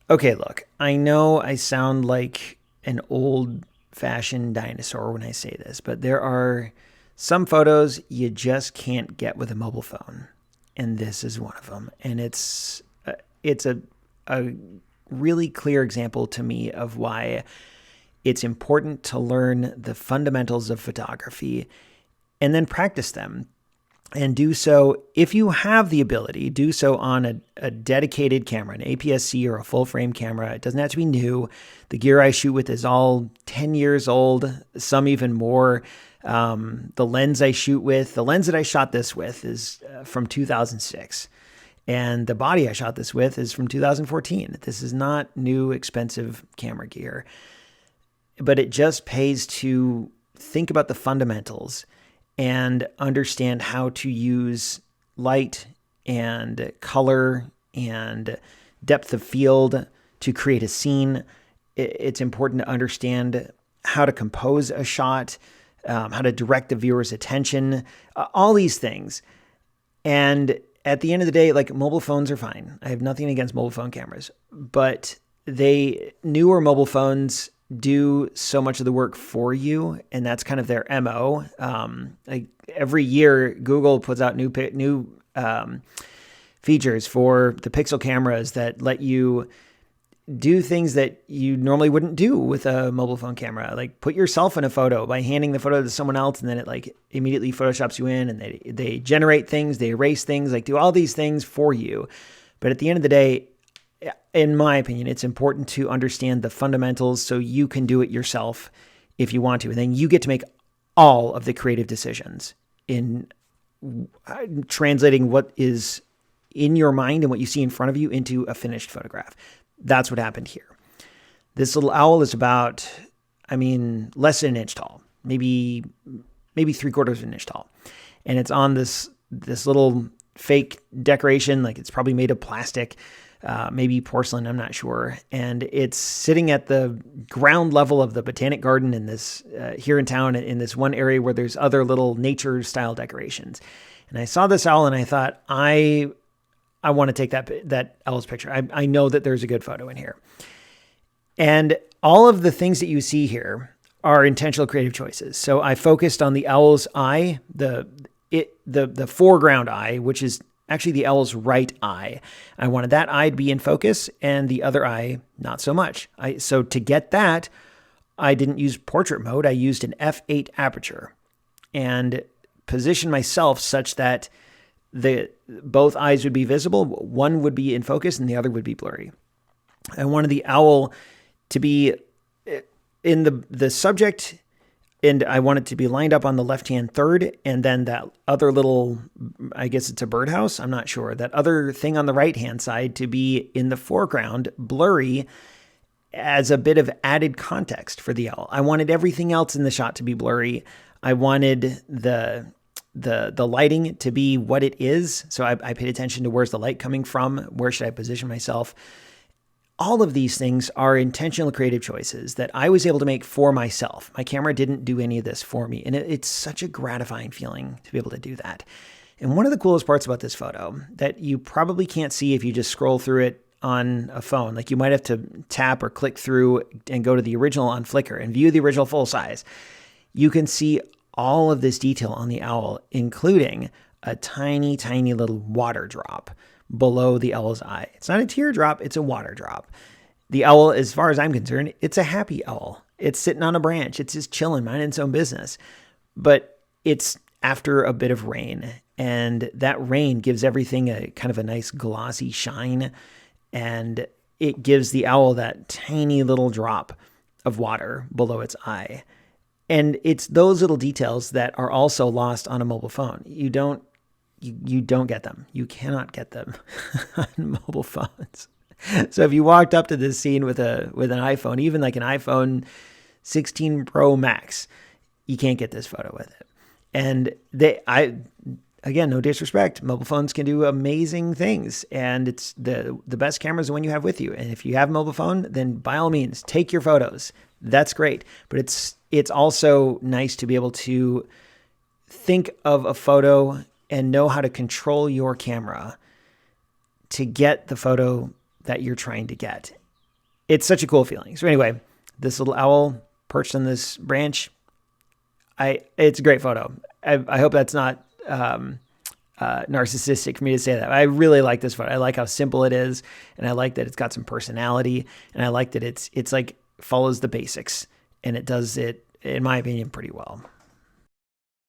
Okay, look, I know I sound like an old-fashioned dinosaur when I say this, but there are some photos you just can't get with a mobile phone, and this is one of them. And it's a really clear example to me of why it's important to learn the fundamentals of photography and then practice them, and do so, if you have the ability, do so on a dedicated camera, an APS-C or a full frame camera. It doesn't have to be new. The gear I shoot with is all 10 years old, some even more. The lens I shoot with, the lens that I shot this with is from 2006. And the body I shot this with is from 2014. This is not new, expensive camera gear. But it just pays to think about the fundamentals and understand how to use light and color and depth of field to create a scene. It's important to understand how to compose a shot, how to direct the viewer's attention, all these things. And at the end of the day, like, mobile phones are fine. I have nothing against mobile phone cameras, but newer mobile phones do so much of the work for you, and that's kind of their MO. Like, every year, Google puts out new features for the Pixel cameras that let you do things that you normally wouldn't do with a mobile phone camera, like put yourself in a photo by handing the photo to someone else, and then it like immediately photoshops you in, and they generate things, they erase things, like do all these things for you. But at the end of the day, in my opinion, it's important to understand the fundamentals so you can do it yourself if you want to. And then you get to make all of the creative decisions in translating what is in your mind and what you see in front of you into a finished photograph. That's what happened here. This little owl is about, less than an inch tall, maybe 3/4 of an inch tall. And it's on this little fake decoration, like it's probably made of plastic, maybe porcelain, I'm not sure. And it's sitting at the ground level of the Botanic Garden in this here in town, in this one area where there's other little nature style decorations. And I saw this owl and I thought, I want to take that owl's picture. I know that there's a good photo in here. And all of the things that you see here are intentional creative choices. So I focused on the owl's eye, the foreground eye, which is actually the owl's right eye. I wanted that eye to be in focus and the other eye not so much. So to get that, I didn't use portrait mode. I used an f8 aperture and positioned myself such that both eyes would be visible. One would be in focus and the other would be blurry. I wanted the owl to be in the subject, and I want it to be lined up on the left-hand third, and then that other little, I guess it's a birdhouse, I'm not sure, that other thing on the right-hand side to be in the foreground, blurry, as a bit of added context for the owl. I wanted everything else in the shot to be blurry. I wanted the lighting to be what it is. So I paid attention to where's the light coming from, where should I position myself. All of these things are intentional creative choices that I was able to make for myself. My camera didn't do any of this for me. And it's such a gratifying feeling to be able to do that. And one of the coolest parts about this photo that you probably can't see if you just scroll through it on a phone, like you might have to tap or click through and go to the original on Flickr and view the original full size. You can see all of this detail on the owl, including a tiny, tiny little water drop below the owl's eye. It's not a teardrop, it's a water drop. The owl, as far as I'm concerned, it's a happy owl. It's sitting on a branch. It's just chilling, minding its own business. But it's after a bit of rain, and that rain gives everything a kind of a nice glossy shine, and it gives the owl that tiny little drop of water below its eye. And it's those little details that are also lost on a mobile phone. You don't get them. You cannot get them on mobile phones. So if you walked up to this scene with an iPhone, even like an iPhone 16 Pro Max, you can't get this photo with it. And again, no disrespect, mobile phones can do amazing things, and it's the best camera is the one you have with you. And if you have a mobile phone, then by all means, take your photos. That's great. But it's also nice to be able to think of a photo and know how to control your camera to get the photo that you're trying to get. it's such a cool feeling. So anyway, this little owl perched on this branch, it's a great photo. I hope that's not narcissistic for me to say that. I really like this photo. I like how simple it is, and I like that it's got some personality, and I like that it's like follows the basics, and it does it, in my opinion, pretty well.